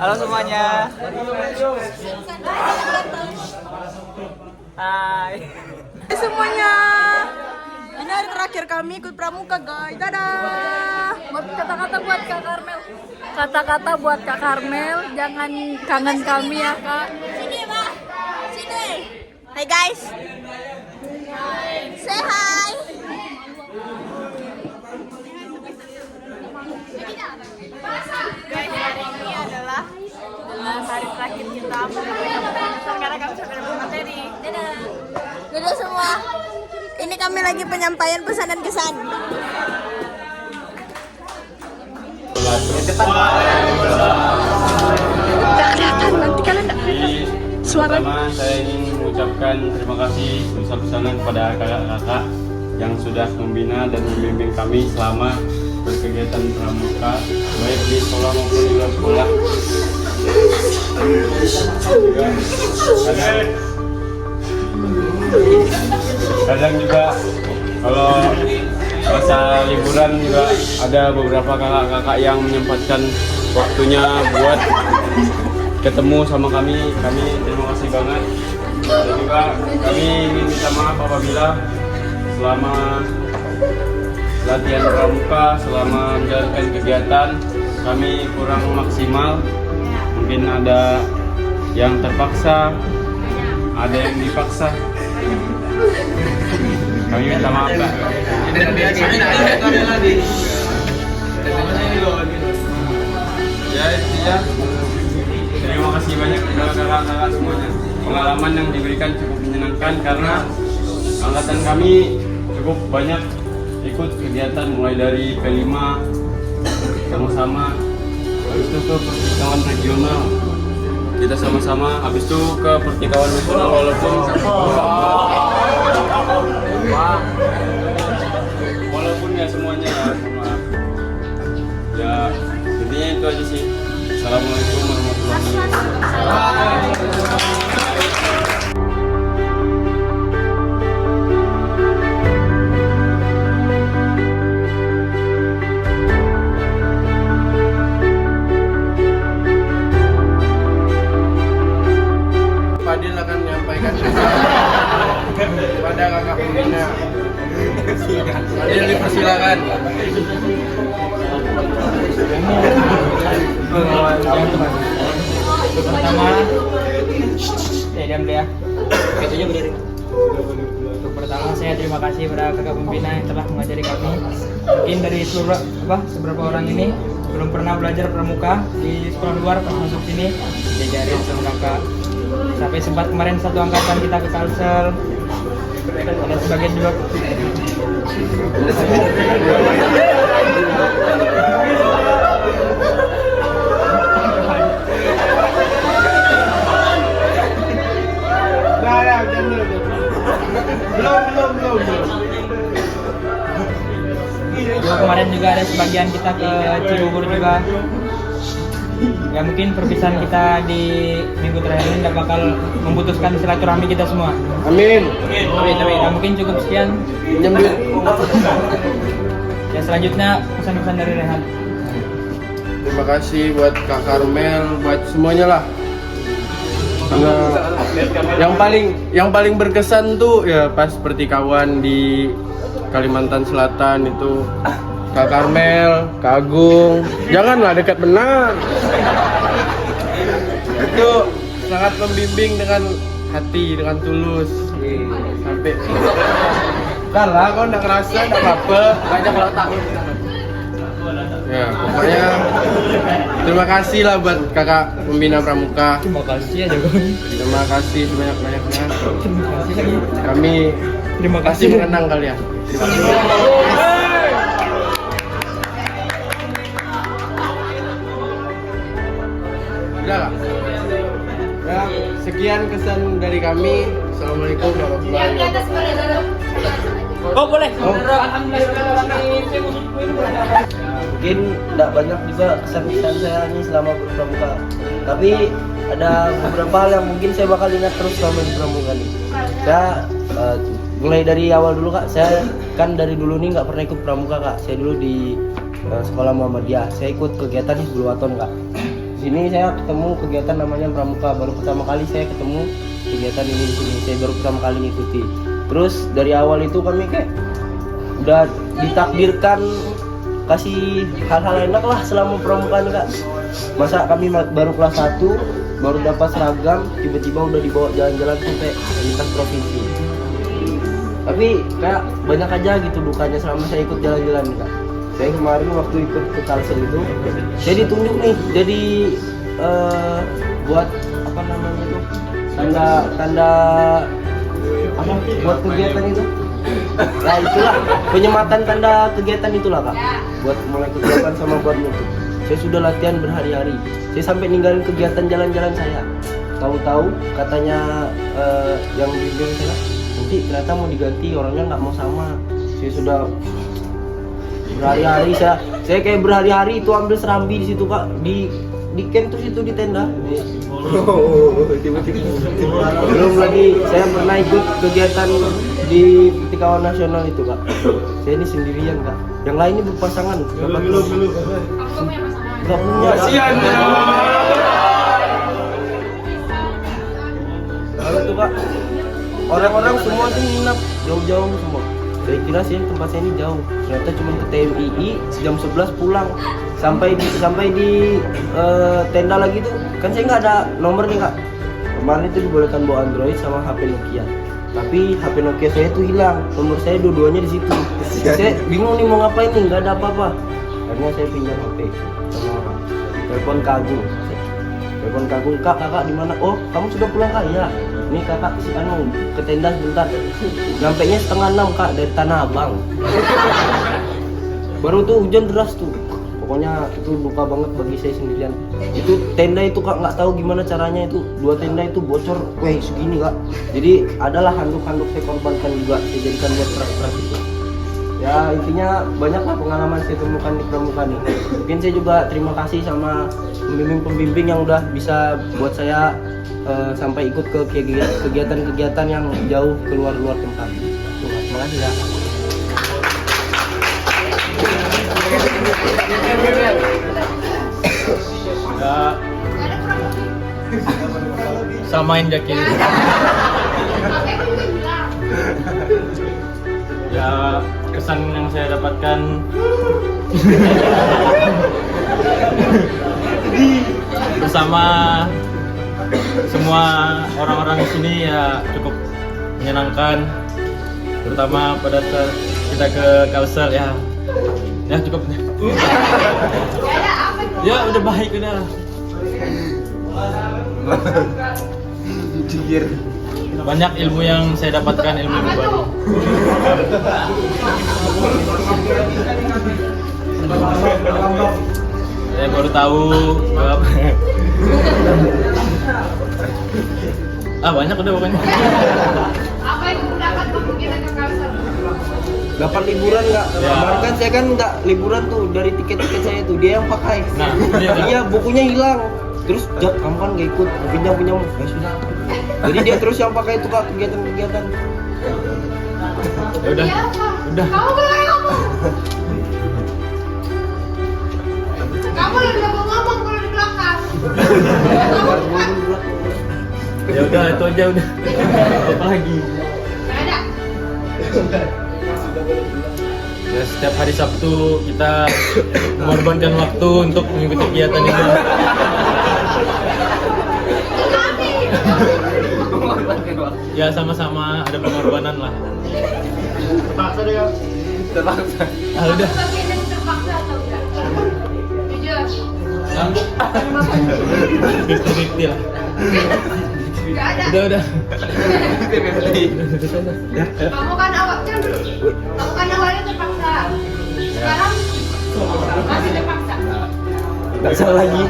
Halo semuanya. Hai. Semuanya. Ini hari terakhir kami ikut pramuka, guys. Dadah. Kata-kata buat Kak Karmel. Kata-kata buat Kak Karmel, jangan kangen kami ya, Kak. Sini, Pak. Sini. Hai, guys. Say hi. Guys, hari ini adalah hari terakhir kita karena kami sudah dapat materi. Dadah. Dadah semua. Ini kami lagi penyampaian pesan dan kesan. Nggak kelihatan, nanti kalian nggak suara. Pertama, saya ingin mengucapkan terima kasih besar-besaran kepada kakak-kakak yang sudah membina dan membimbing kami selama berkegiatan pramuka, baik di sekolah maupun di luar sekolah. Kadang juga kalau masa liburan juga ada beberapa kakak-kakak yang menyempatkan waktunya buat ketemu sama kami terima kasih banget. Dan juga kami ingin minta maaf apabila selama latihan pramuka, selama menjalankan kegiatan kami kurang maksimal, mungkin ada yang terpaksa, ada yang dipaksa. Kami minta maaf, Kak. Ya, intinya terima kasih banyak kepada kakak-kakak semuanya. Pengalaman yang diberikan cukup menyenangkan karena angkatan kami cukup banyak ikut kegiatan mulai dari P5 sama-sama, habis itu ke pertikaian regional kita sama-sama, habis itu ke pertikaian nasional walaupun ya semuanya ya, maaf. Ya intinya itu aja sih. Assalamualaikum warahmatullahi wabarakatuh. Fadil akan menyampaikan kepada kakak pembina. Fadil dipersilakan. Pertama, diam dulu ya. Itunya berdiri. Untuk pertama saya terima kasih kepada kakak pembina yang telah mengajari kami. Mungkin dari seberapa orang ini belum pernah belajar pramuka di sekolah luar, pas masuk sini diajarin sama kakak. Sampai sempat kemarin satu angkatan kita ke Kalsel. Ada sebagian juga. Belum. Kemarin juga ada sebagian kita ke Cibubur juga. Ya mungkin perpisahan kita di minggu terakhir ini tidak bakal memutuskan silaturahmi kita semua. Amin. Ya, mungkin cukup sekian. Ya selanjutnya pesan-pesan dari Rehan. Terima kasih buat Kak Karmel, buat semuanya lah. Karena yang paling berkesan tuh ya pas pertikaian di Kalimantan Selatan itu. Kak Karmel, Kak Agung, janganlah dekat benar. Itu sangat membimbing dengan hati, dengan tulus. Sampai kalah kau nggak ngerasa, nggak apa-apa. Banyak kalau takut. Ya, pokoknya terima kasih lah buat kakak pembina pramuka. Terima kasih aja Bang. Terima kasih sebanyak-banyaknya. Kami terima Kasih mengenang kalian. Terima kasih. Udah lah. Ya, sekian kesan dari kami. Assalamualaikum warahmatullahi wabarakatuh. Oh boleh. Mungkin tidak banyak juga kesan-kesan saya ini selama berpramuka, tapi ada beberapa hal yang mungkin saya bakal ingat terus selama di pramuka ini. Saya mulai dari awal dulu Kak, saya kan dari dulu nih nggak pernah ikut pramuka Kak. Saya dulu di sekolah Muhammadiyah, saya ikut kegiatan Hizbul Waton Kak. Di sini saya ketemu kegiatan namanya Pramuka. Baru pertama kali saya ketemu kegiatan ini di sini. Saya baru pertama kali ngikuti. Terus dari awal itu kami kayak udah ditakdirkan kasih hal-hal enak lah selama Pramuka nih Kak. Masa kami baru kelas 1 baru dapat seragam, tiba-tiba udah dibawa jalan-jalan sampai lintas provinsi. Tapi kayak banyak aja gitu dukanya selama saya ikut jalan-jalan nih Kak. Saya kemarin waktu ikut ke Kalsel itu, saya ditunjuk nih jadi buat apa namanya itu tanda apa buat kegiatan itu. Nah itulah penyematan tanda kegiatan itulah Kak. Buat mulai kegiatan sama buat nutup. Saya sudah latihan berhari-hari. Saya sampai ninggalin kegiatan jalan-jalan saya. Tahu-tahu katanya yang bimbing saya, nanti ternyata mau diganti orangnya nggak mau sama. Saya sudah berhari-hari saya kayak berhari-hari itu ambil serambi di situ Kak di camp terus itu di tenda. Belum lagi saya pernah ikut kegiatan di Petikawan Nasional itu Kak. Saya ini sendirian Kak. Yang lain ini berpasangan. Gak punya. Kasihan. Kalau itu Kak, orang-orang semua tuh nginap jauh-jauh semua. Saya kira sih tempat saya ini jauh. Ternyata cuma ke TMII jam 11 pulang. Sampai di tenda lagi tuh kan saya nggak ada nomor nih Kak. Kemarin itu dibolehkan bawa Android sama HP Nokia. Tapi HP Nokia saya tuh hilang. Nomor saya dua-duanya di situ. Saya bingung nih mau ngapain nih, nggak ada apa-apa. Akhirnya saya pinjam HP sama orang. Telepon Kagung. Telepon Kagung, kakak di mana? Oh, kamu sudah pulang Kak? Ya. Nih kakak si ke tenda sebentar. Nampaknya 5:30 Kak dari Tanah Abang. Baru tuh hujan deras tuh. Pokoknya itu duka banget bagi saya sendirian. Itu tenda itu Kak nggak tahu gimana caranya itu 2 tenda itu bocor, segini Kak. Jadi adalah handuk-handuk saya korbankan juga, saya jadikan buat perak-perak itu. Ya intinya banyaklah pengalaman saya temukan di Pramuka nih. Mungkin saya juga terima kasih sama pembimbing-pembimbing yang udah bisa buat saya sampai ikut ke kegiatan-kegiatan yang jauh keluar tempat. Terima kasih ya. Ya, samain Jaki. Ya, kesan yang saya dapatkan bersama semua orang-orang di sini ya cukup menyenangkan, terutama pada saat kita ke Kalsel ya cukup. Ya udah baik udah. Banyak ilmu yang saya dapatkan, ilmu baru. Saya baru tahu banyak udah pokoknya. Apa yang mendapat kegiatan ke Kalsel? Dapat liburan nggak? Ya. Kemarin kan saya kan nggak liburan tuh dari tiket-tiket saya tuh dia yang pakai. Nah, iya bukunya hilang. Terus Jak kamu kan nggak ikut pinjam ya sudah. Jadi dia terus yang pakai itu Kak kegiatan-kegiatan. Ya udah. Kamu boleh ngomong. Kamu lebih jago ngomong kalau di belakang. Ya udah itu aja udah. Apa lagi? Nggak ada. Ya, setiap hari Sabtu kita mengorbankan waktu untuk mengikuti kegiatan ini. Ya sama-sama ada pengorbanan lah. Terpaksa deh Kak. Terpaksa. Udah. Bagian yang terpaksa atau enggak? Jujur. Fifty lah. Nggak ada. Udah. Kamu kan awalnya terpaksa. Sekarang masih terpaksa. Nggak salah lagi.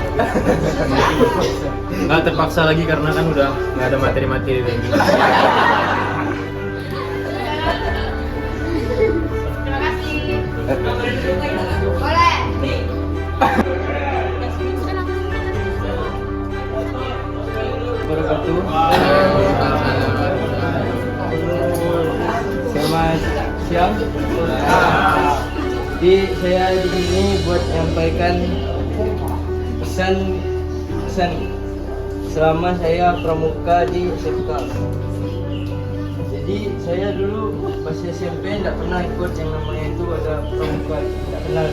Nggak terpaksa lagi karena kan udah nggak ada materi-materi lagi. Terima kasih. Boleh. Wabarakatuh. Selamat siang. Jadi saya di sini buat menyampaikan pesan berkesan selama saya pramuka di SMK. Jadi saya dulu pas SMP tidak pernah ikut yang namanya itu ada pramuka, tidak kenal.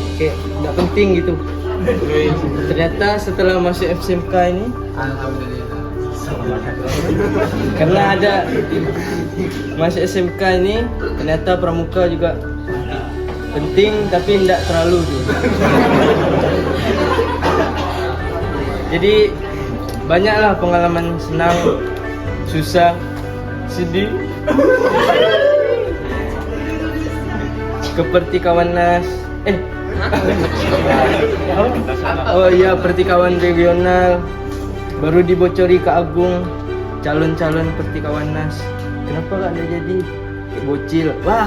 Oke, tidak penting gitu. Ternyata setelah masuk SMK ini, karena ada masuk SMK ini, ternyata pramuka juga penting tapi tidak terlalu gitu. Jadi banyaklah pengalaman senang, susah, sedih, kepertikawanan oh iya, pertikawan regional, baru dibocori ke Agung calon-calon pertikawanas. Kenapa gak ada jadi kayak bocil? Wah,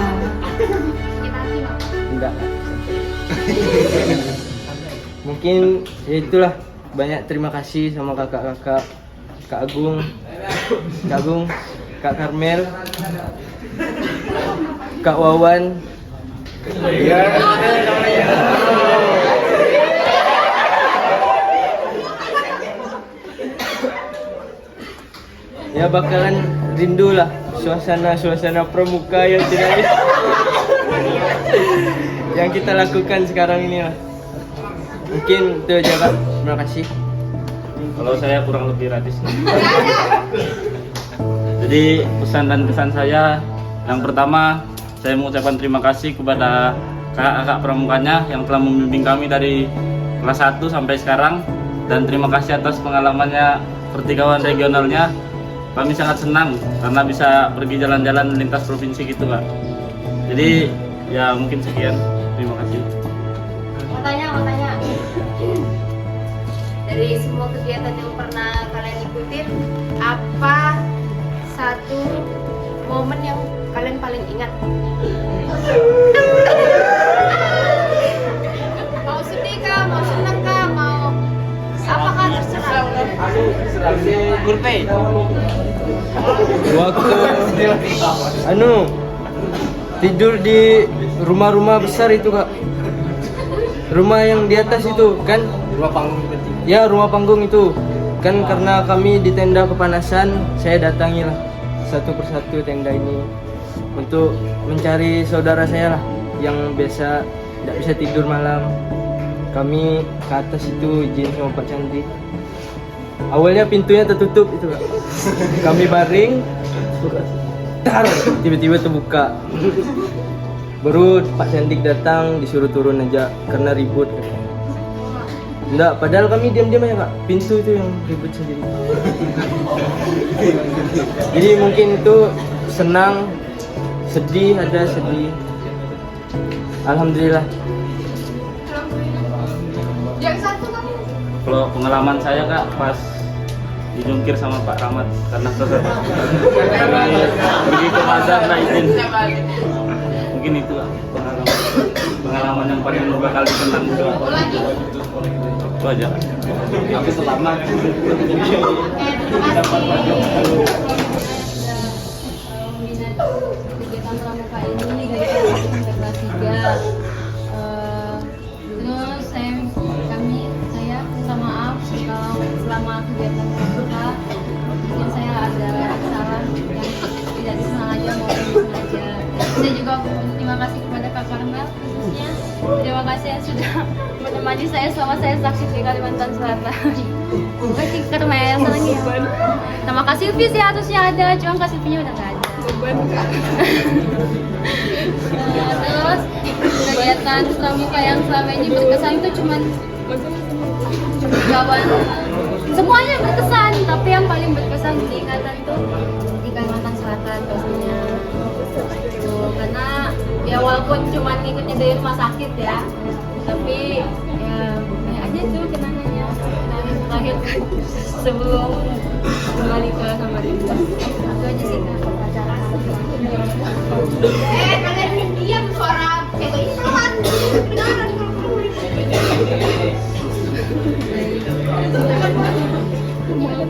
enggak. Mungkin ya itulah. Banyak terima kasih sama kakak-kakak, Kak Agung, Kak Karmel, Kak Wawan. Ya bakalan rindu lah suasana pramuka yang tidak yang kita lakukan sekarang ini lah. Mungkin itu aja Kak. Terima kasih. Kalau saya kurang lebih radis. Jadi pesan dan kesan saya, yang pertama saya mengucapkan terima kasih kepada kakak-kakak pramukanya yang telah membimbing kami dari kelas 1 sampai sekarang, dan terima kasih atas pengalamannya pertikawan regionalnya. Kami sangat senang karena bisa pergi jalan-jalan lintas provinsi gitu Kak. Jadi ya mungkin sekian. Terima kasih. Mau tanya. Dari semua kegiatan yang pernah kalian ikutin, apa satu momen yang kalian paling ingat? Mau sedih kah, mau senang kah, mau apakah terserah? Waktu tidur di rumah-rumah besar itu Kak. Rumah yang di atas itu kan, rumah panggung. Ya, rumah panggung itu kan, karena kami di tenda kepanasan, saya datangilah satu persatu tenda ini untuk mencari saudara saya lah yang biasa tidak bisa tidur malam. Kami ke atas itu izin sama Pak Chandri. Awalnya pintunya tertutup itu Kak. Kami baring, tiba-tiba terbuka. Baru Pak Candik datang, disuruh turun aja karena ribut. Enggak, padahal kami diam-diam aja Kak. Pintu itu yang ribut sendiri. Jadi mungkin itu senang, sedih, ada sedih. Alhamdulillah. Yang satu kamu? Kalau pengalaman saya Kak, pas dijungkir sama Pak Rahmat karena pergi ke pasar nah izin. Mungkin itu Kak, pengalaman yang paling bakal dikenang juga. Itu aja. Tapi selamat. Kegiatan pramuka ini dari kelas 3. Terus saya minta maaf kalau selama kegiatan pramuka mungkin saya ada kesalahan yang tidak disengaja maupun disengaja. Saya juga terima kasih kepada Kak Karmel khususnya. Terima kasih yang sudah menemani saya selama saya sakit di Kalimantan Selatan. Terima kasih Karmel, senang ya. Terima kasih Upi sih harusnya ada, cuma kasih Upinya udah nggak ada. Terus kegiatan pramuka yang selama ini berkesan itu cuman kawan, semuanya berkesan, tapi yang paling berkesan diingatan tuh di Kalimantan Selatan pastinya. Karena ya walaupun cuma ngikutnya dari rumah sakit ya, tapi ya banyak aja tuh kenangannya, kenangan terakhir kan sebelum kembali ke Samarinda. Itu aja sih Kak. Kalian diam, suara cewek Islam.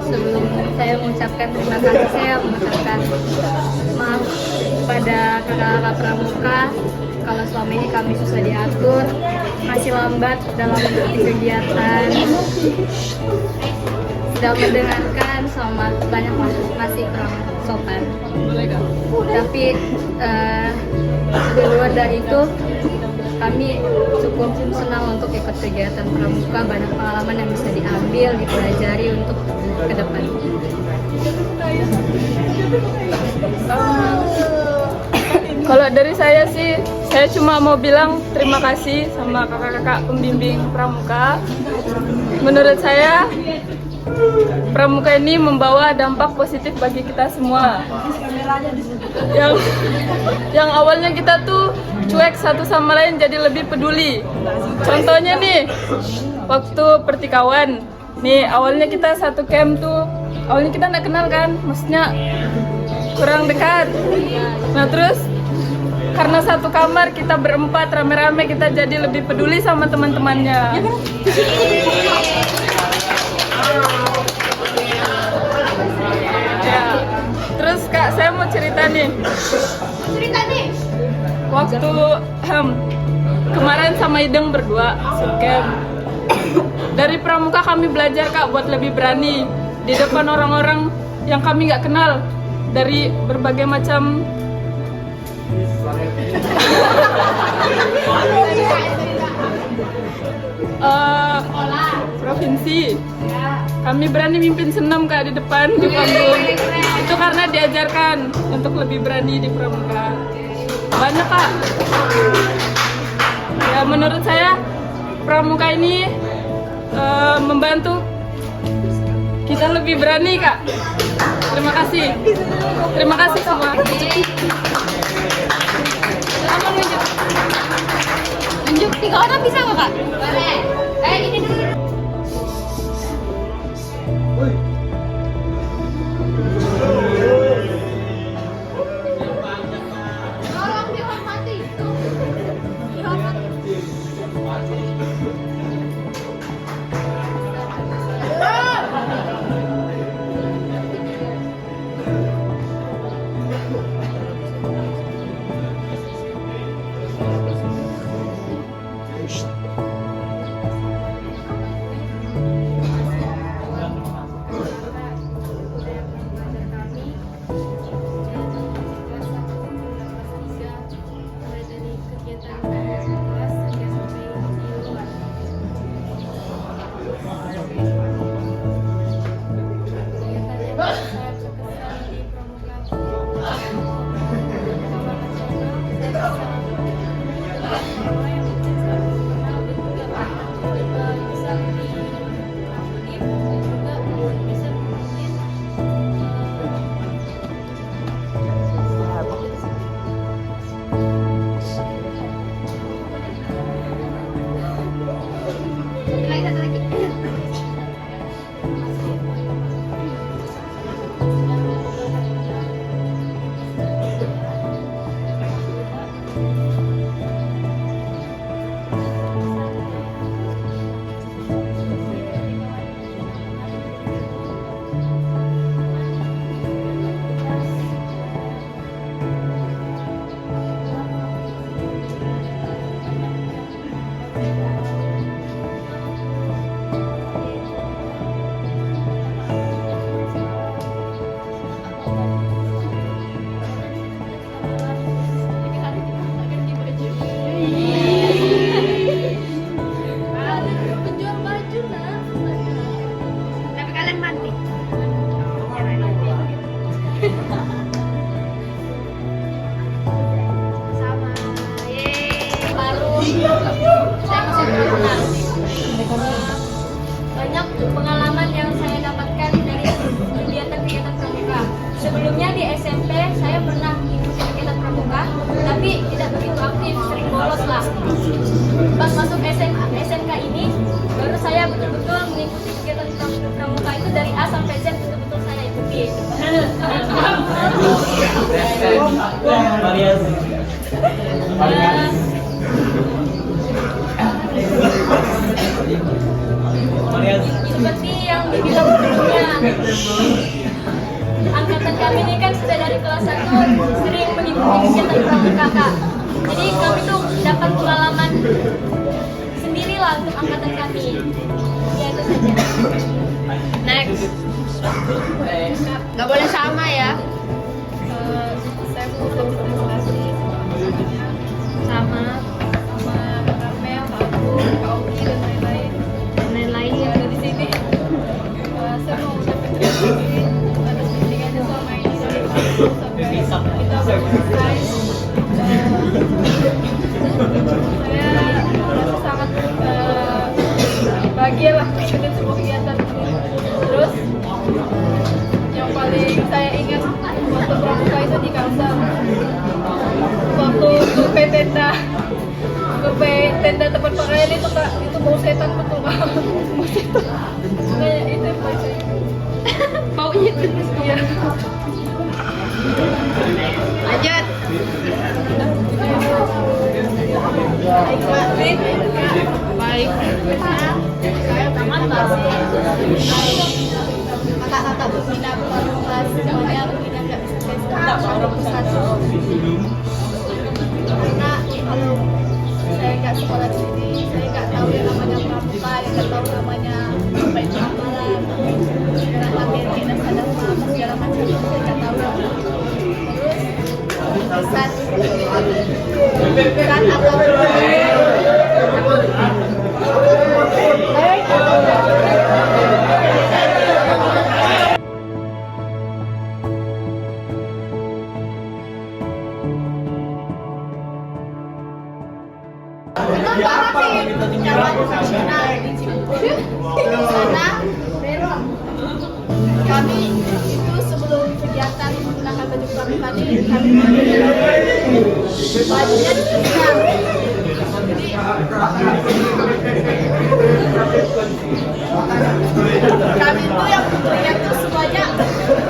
Sebelum saya mengucapkan terima kasih, saya mengucapkan maaf kepada kakak-kakak pramuka kalau selama ini kami susah diatur, masih lambat dalam mengikuti kegiatan, tidak mendengarkan, sama banyak masih kurang sopan. Tapi di luar dari itu, kami cukup senang untuk ikut kegiatan pramuka, banyak pengalaman yang bisa diambil, dipelajari untuk ke depan. Kalau dari saya sih, saya cuma mau bilang terima kasih sama kakak-kakak pembimbing pramuka. Menurut saya, pramuka ini membawa dampak positif bagi kita semua. Yang awalnya kita tuh cuek satu sama lain jadi lebih peduli. Contohnya nih, waktu pertikawan. Nih, awalnya kita satu camp tuh, awalnya kita nggak kenal kan, maksudnya kurang dekat. Nah terus, karena satu kamar kita berempat rame-rame, kita jadi lebih peduli sama teman-temannya. Ya. Terus Kak, saya mau cerita nih. Waktu kemarin sama Ideng berdua camp. Dari pramuka kami belajar Kak buat lebih berani di depan orang-orang yang kami nggak kenal dari berbagai macam provinsi. Kami berani mimpin senam Kak di depan di panggung. Itu karena diajarkan untuk lebih berani di pramuka. Banyak Kak. Ya menurut saya pramuka ini membantu kita lebih berani Kak. Terima kasih. Terima kasih semua. Lanjut, 3 orang bisa nggak Kak? Boleh. Ini dulu. Tolong dihormati. Banyak pengalaman yang saya dapatkan dari kegiatan-kegiatan pramuka. Sebelumnya di SMP saya pernah mengikuti kegiatan pramuka, tapi tidak begitu aktif, sering bolos lah. Pas masuk SMK ini, baru saya betul-betul mengikuti kegiatan pramuka itu dari A sampai Z, betul-betul saya ikuti. Seperti yang dibilang sebelumnya, angkatan kami ini kan sudah dari kelas 1 sering mengikuti kegiatan pramuka Kak. Jadi kami tuh untuk angkatan kami. Ya itu saja. Next. Nggak boleh sama ya. Saya mau terima kasih Sama Kak Karmel, Kak Abu, Kak Oki dan lain-lain. Lain-lain yang ada di sini. saya mau ucapkan terima kasih atas bimbingannya selama ini dari satu sampai kita selesai. Saya merasa sangat bahagia lah dengan semua kegiatan ini. Terus yang paling saya ingat waktu pramuka itu di Kalsel, waktu ke tenda tempat pakaian itu Kak, itu bau setan betul banget. Bau setan. Kayak itu yang paling saya ingat. Baunya terus Iya. lanjut. Baik. Saya terima kasih. Kakak-kakak pembina pramuka semuanya mungkin yang nggak bisa saya sebut satu. Karena kalau saya nggak sekolah di sini, saya nggak tahu yang namanya pramuka, yang nggak tahu namanya baik amalan, segala materi dan sadar segala macam itu saya nggak tahu. Terus pesan atau kami itu sebelum kegiatan menggunakan baju pramuka ini kami bajunya dikeringkan. Jadi kami itu yang lihat tuh semuanya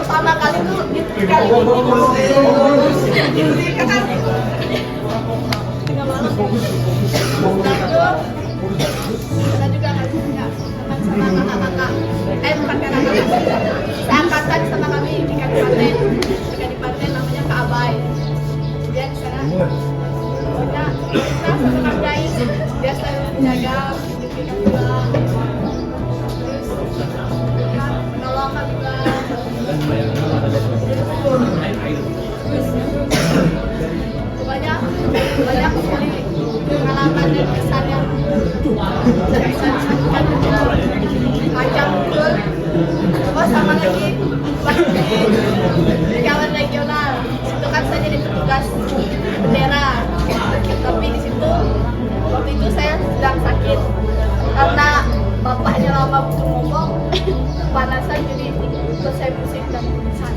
pertama kali tuh dikeringkan kita juga harus punya teman sama kakak-kakak, bukan kakak-kakak, seangkatan sama kami di Kadipaten namanya Kak Abai. Dia di sana pokoknya kita sama Kak Jai dia selalu menjaga pendidikan juga, terus menolong kami juga, pokoknya banyak sekali pengalaman dan kesan yang tidak bisa disebutkan macam betul. Oh sama lagi di kawan regional itu kan saya jadi petugas bendera, tapi di situ waktu itu saya sedang sakit karena bapaknya lama butuh ngomong panasan, jadi terus saya pusing dan pingsan.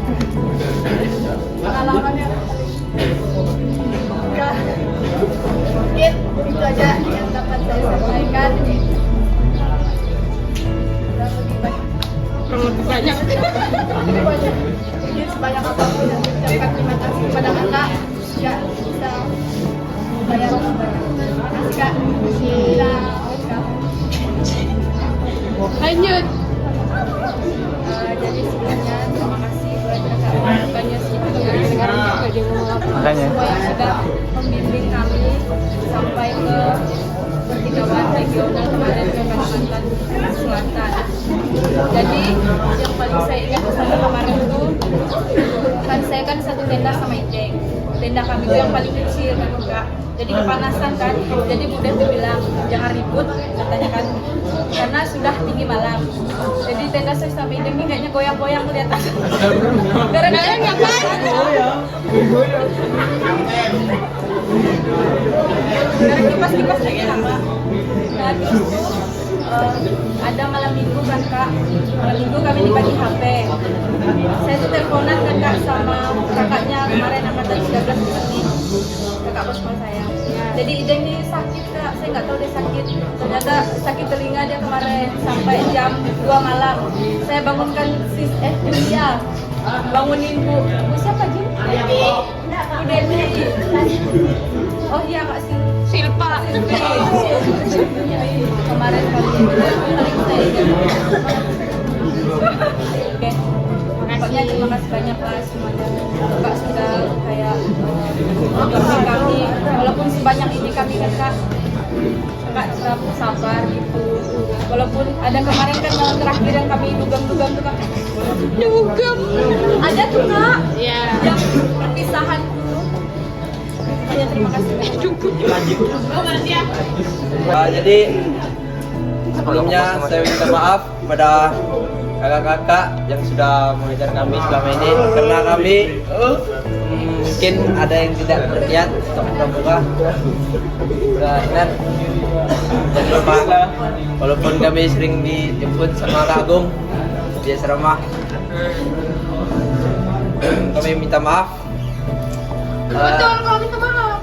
Pengalamannya ya mungkin itu aja yang dapat saya sampaikan. Udah lebih banyak mungkin sebanyak apapun yang ucapkan terima kasih kepada kakak nggak bisa bayar banyak. Terima kasih Kak. Lanjut. Jadi sebelumnya terima kasih buat kakak-kakaknya semua yang sudah membimbing kami sampai ke pertikaian regional kemarin ke Kalimantan Selatan. Jadi yang paling saya ingat sama kemarin itu kan saya kan satu tenda sama Ijeng. Tenda kami itu yang paling kecil kan Kak. Jadi kepanasan kan. Jadi Bunda tuh bilang jangan ribut katanya kan. Karena sudah tinggi malam. Jadi tenda saya sama Ijeng ini kayaknya goyang-goyang di atas. Gara-gara ngapain? Dari kipas-kipas lagi apa? Nah, terus ada malam minggu kan Kak. Malam minggu kami dibagi HP. Saya tuh teleponan kan Kak sama kakaknya kemarin angkatan 13 ini. Kakak bos saya. Jadi Ijeng ini sakit Kak. Saya nggak tahu dia sakit. Ternyata sakit telinga dia kemarin sampai jam 2 malam. Saya bangunkan dia. Bangunin Bu siapa Jin? Bu Devi. Oh iya Kak Silpa. Kemarin kali Oke. Pokoknya terima kasih banyak lah semuanya. Kak sudah kayak kami walaupun sebanyak ini kami kan Kak kakak tetap sabar gitu. Walaupun ada kemarin kan yang terakhir yang kami dugem-dugem tuh kak. Dugem. Ada tuh kak. Iya. Yang perpisahan tuh. Hanya terima kasih. Jadi sebelumnya saya minta maaf kepada kakak-kakak yang sudah mengajar kami selama ini karena kami mungkin ada yang tidak berniat untuk pramuka. Ingat jangan lupa walaupun kami sering dijemput sama Kak Agung di asrama, kami minta maaf. Betul kalau minta maaf.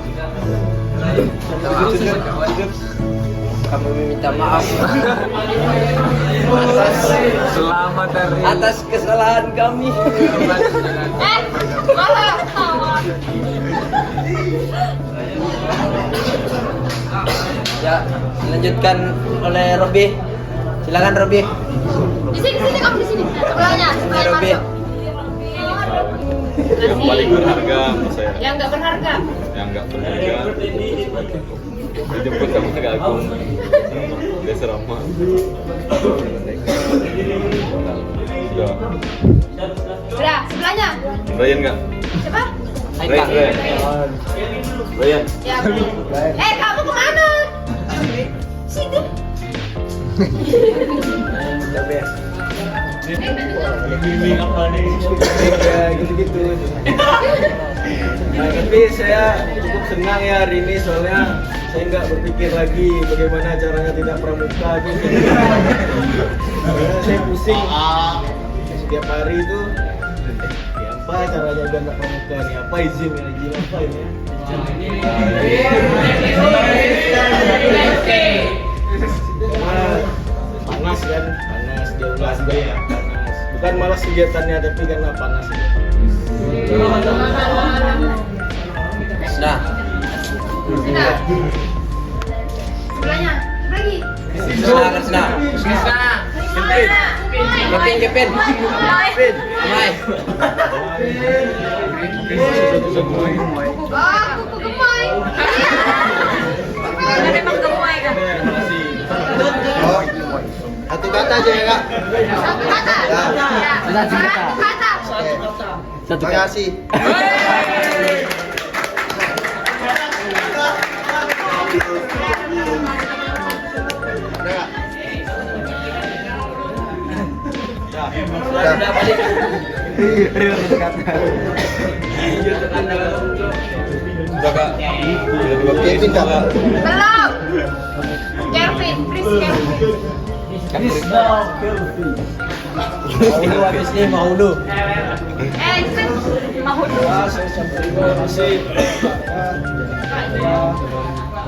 Kami minta maaf atas kesalahan kami. Malah tawa. Ya, dilanjutkan oleh Robi. Silakan Robi. Di sini kamu di sini. Sebelahnya Robi. Yang paling berharga menurut saya. Yang nggak berharga. Yang nggak berharga dijemput sama Kak Agung di asrama. Sudah, sebelahnya. Ryan nggak? Siapa? Ryan. Ryan. Ya. Kamu kemana? Sini. Gitu-gitu. Nah, tapi saya cukup senang ya hari ini soalnya saya nggak berpikir lagi bagaimana caranya tidak pramuka gitu. Karena saya pusing setiap hari itu apa caranya biar nggak pramuka nih, apa izin apa ini. Panas kan, panas jauh juga ya, panas. Bukan malas kegiatannya tapi karena panas itu. Nah. Sebelahnya. Lagi. Senang. Kepin. Mai. Kuku gemoy. Ada memang gemoy kan? Satu kata aja ya kak. Satu kata. Satu kata. Terima kasih. Sudah balik. Kevin kak. Belum. Kelvin, please Kelvin. Mau habis nih mau lu. Itu mau Saya terima kasih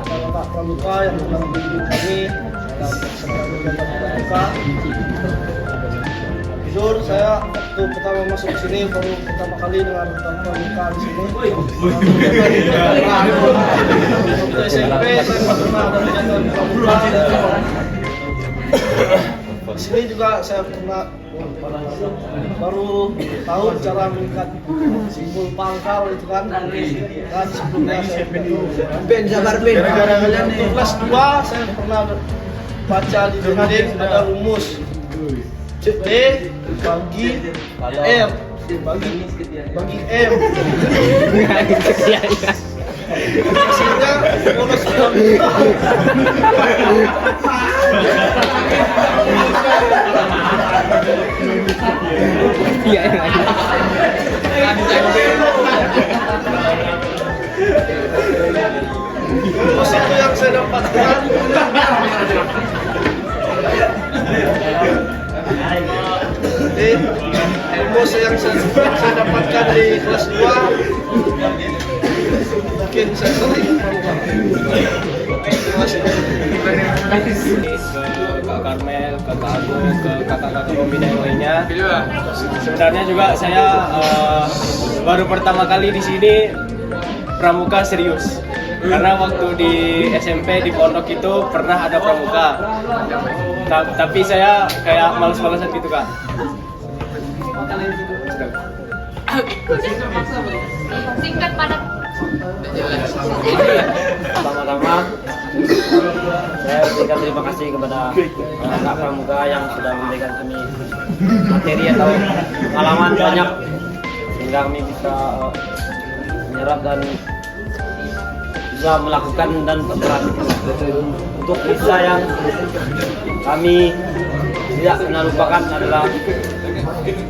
Bapak Pramuka yang telah membimbing kami dalam kesempatan pramuka. Jujur saya waktu pertama masuk ke sini baru pertama kali dengan pramuka di sini. Waktu SMP saya pernah ada kegiatan pramuka. Di sini juga saya pernah baru tahu cara mengikat simpul pangkal itu kan sebelumnya saya gara-gara kalian di kelas 2 saya pernah baca di dinding ada rumus D bagi M bagi M hasilnya bonus Terus itu yang saya dapatkan. Jadi ilmu yang saya dapatkan di kelas 2 mungkin saya sering Kak Karmel, ke Kak Agung, ke kakak-kakak pembina yang lainnya. Sebenarnya juga saya baru pertama kali di sini pramuka serius. Karena waktu di SMP di pondok itu pernah ada pramuka. Tapi saya kayak males-malesan gitu Kak. singkat padat. Pertama-tama Saya berikan terima kasih kepada Kak Pramuka yang sudah memberikan kami materi atau pengalaman banyak sehingga kami bisa menyerap dan bisa melakukan dan berperan. Untuk kisah yang kami tidak pernah lupakan adalah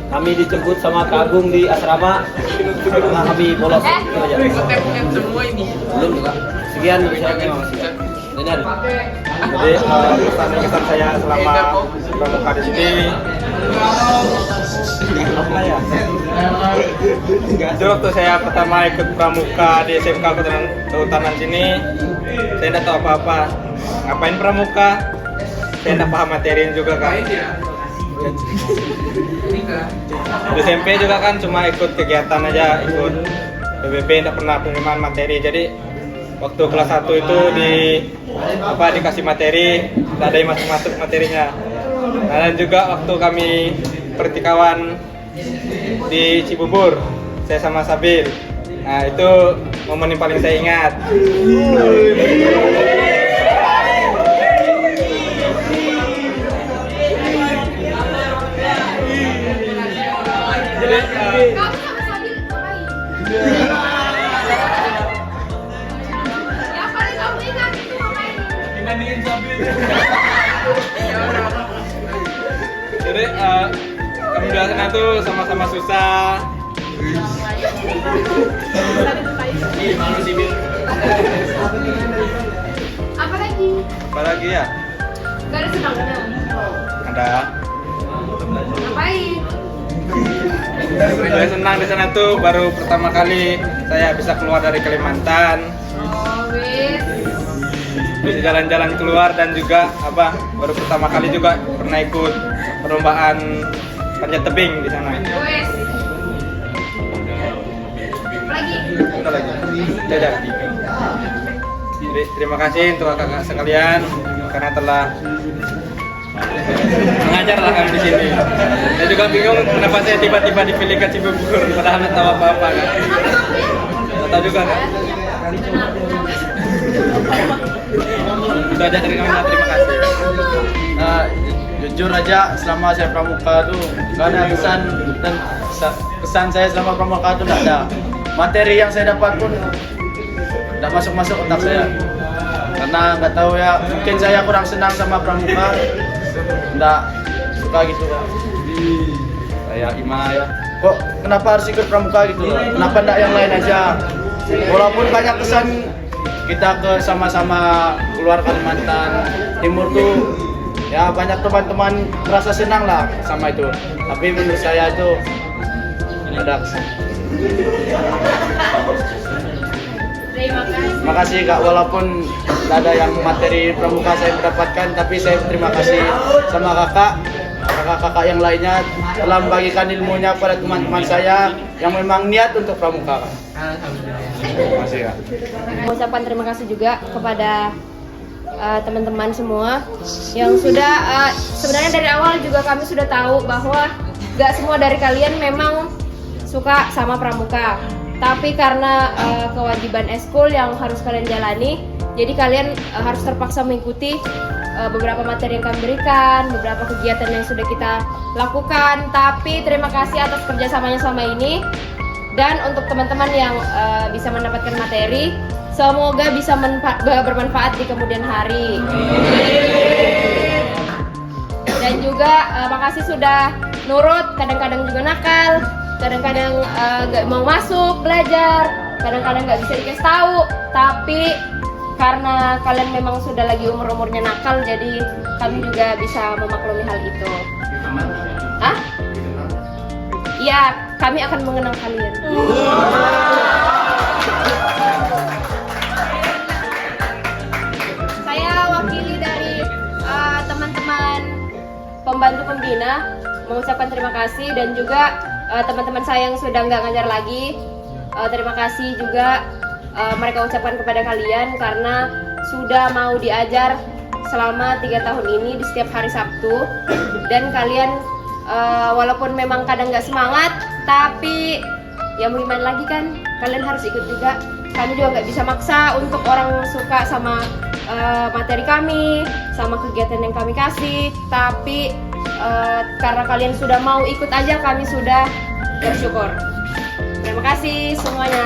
kami dijemput sama Kak Agung di asrama karena kami bolos. Itu aja. Belum juga. Sekian saya terima kasih. Jadi kesan saya selama pramuka di sini apa ya? Itu waktu saya pertama ikut pramuka di SMK Kehutanan sini, saya tidak tahu apa-apa. Ngapain pramuka? Saya tidak paham materinya juga kan. Di SMP juga kan cuma ikut kegiatan aja, ikut PBB, tidak pernah penerimaan materi. Jadi waktu kelas 1 itu dikasih materi, tidak ada yang masuk materinya. Nah, dan juga waktu kami pertikawan di Cibubur, saya sama Sabil. Nah, itu momen yang paling saya ingat. Jadi, Kamu sama Sabil ngapain? Yang paling kamu ingat itu ngapain? Jadi kami di sana tuh sama-sama susah. Apalagi ya? Gak ada senangnya. Ada. Ngapain? Saya senang di sana tuh baru pertama kali saya bisa keluar dari Kalimantan. Oh, wis. Bisa jalan-jalan keluar dan juga baru pertama kali juga pernah ikut perlombaan panjat tebing di sana. Wis. Lagi. Ada lagi. Dadah. Jadi terima kasih untuk kakak sekalian karena telah mengajar lah kami di sini. Saya juga bingung kenapa saya tiba-tiba dipilih ke Cibubur padahal nggak tahu apa-apa kan. Nggak tahu juga kan. Itu aja dari kami, terima kasih. Jujur aja selama saya pramuka tuh gak ada kesan saya selama pramuka tuh gak ada. Materi yang saya dapat pun gak masuk otak saya. Karena nggak tahu ya, mungkin saya kurang senang sama pramuka, nggak suka gitu kan. Kayak Ima ya, kok kenapa harus ikut pramuka gitu? Kenapa nggak yang lain aja? Walaupun banyak kesan kita sama-sama keluar Kalimantan Timur tuh, ya banyak teman-teman merasa senang lah sama itu. Tapi menurut saya itu ada kesan. Terima kasih Kak, walaupun tidak ada yang materi pramuka saya mendapatkan, tapi saya terima kasih sama kakak-kakak yang lainnya telah membagikan ilmunya kepada teman-teman saya yang memang niat untuk pramuka. Terima kasih Kak. Mengucapkan terima kasih juga kepada teman-teman semua yang sudah sebenarnya dari awal juga kami sudah tahu bahwa gak semua dari kalian memang suka sama pramuka. Tapi karena kewajiban eskul yang harus kalian jalani, jadi kalian harus terpaksa mengikuti beberapa materi yang kami berikan, beberapa kegiatan yang sudah kita lakukan. Tapi terima kasih atas kerjasamanya selama ini. Dan untuk teman-teman yang bisa mendapatkan materi, semoga bisa bermanfaat di kemudian hari. Dan juga makasih sudah nurut, kadang-kadang juga nakal. Kadang-kadang nggak mau masuk belajar, kadang-kadang nggak bisa dikasih tahu, tapi karena kalian memang sudah lagi umurnya nakal, jadi kami juga bisa memaklumi hal itu. Hah? Iya, kami akan mengenang kalian. Saya wakili dari teman-teman pembantu pembina mengucapkan terima kasih, dan juga teman-teman saya yang sudah nggak ngajar lagi, terima kasih juga mereka ucapkan kepada kalian karena sudah mau diajar selama 3 tahun ini di setiap hari Sabtu. Dan kalian walaupun memang kadang nggak semangat, tapi ya mau gimana lagi kan, kalian harus ikut juga. Kami juga nggak bisa maksa untuk orang suka sama materi kami sama kegiatan yang kami kasih, tapi karena kalian sudah mau ikut aja, kami sudah bersyukur. Terima kasih semuanya.